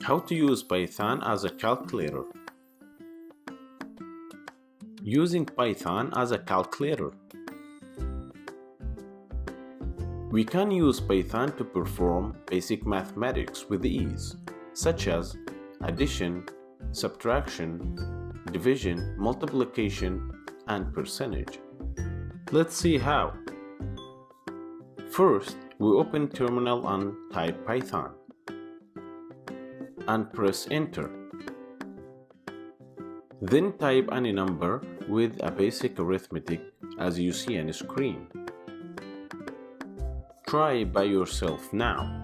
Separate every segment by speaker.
Speaker 1: How to use Python as a calculator. Using Python as a calculator. We can use Python to perform basic mathematics with ease, such as addition, subtraction, division, multiplication, and percentage. Let's see how. First, we open terminal and type Python and press enter. Then type any number with a basic arithmetic as you see on the screen. Try by yourself now.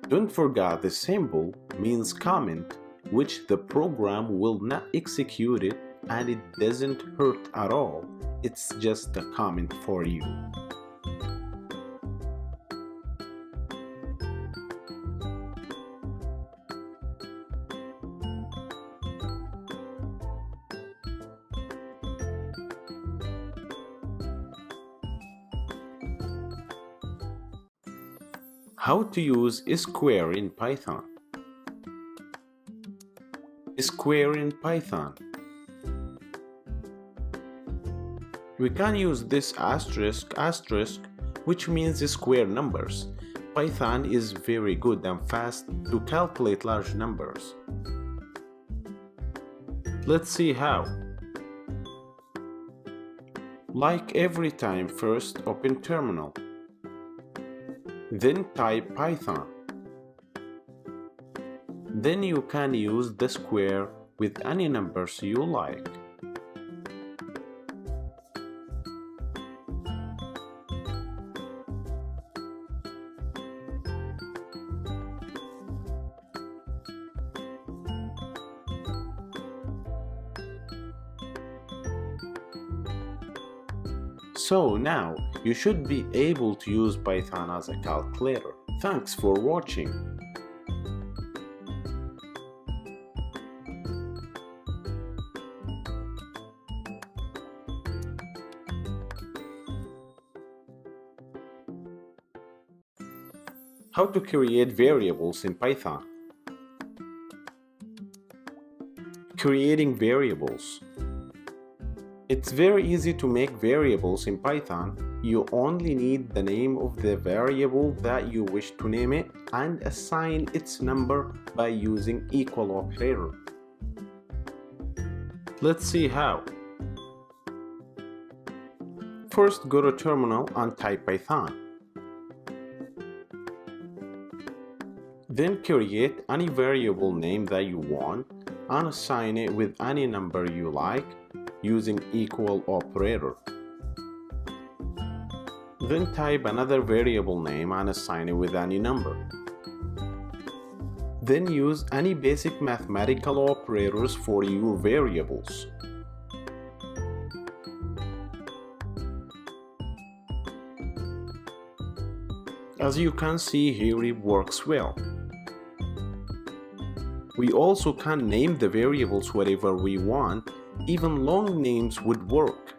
Speaker 1: Don't forget the symbol means comment, which the program will not execute it and it doesn't hurt at all. It's just a comment for you. How to use square in Python. Square in Python. We can use this asterisk, which means square numbers. Python is very good and fast to calculate large numbers. Let's see how. Like every time, first open terminal. Then type Python. Then you can use the square with any numbers you like. So now you should be able to use Python as a calculator. Thanks for watching. How to create variables in Python. Creating variables. It's very easy to make variables in Python. You only need the name of the variable that you wish to name it and assign its number by using equal operator. Let's see how. First, go to terminal and type Python. Then create any variable name that you want and assign it with any number you like using equal operator. Then type another variable name and assign it with any number. Then use any basic mathematical operators for your variables. As you can see here, it works well. We also can name the variables whatever we want. Even long names would work.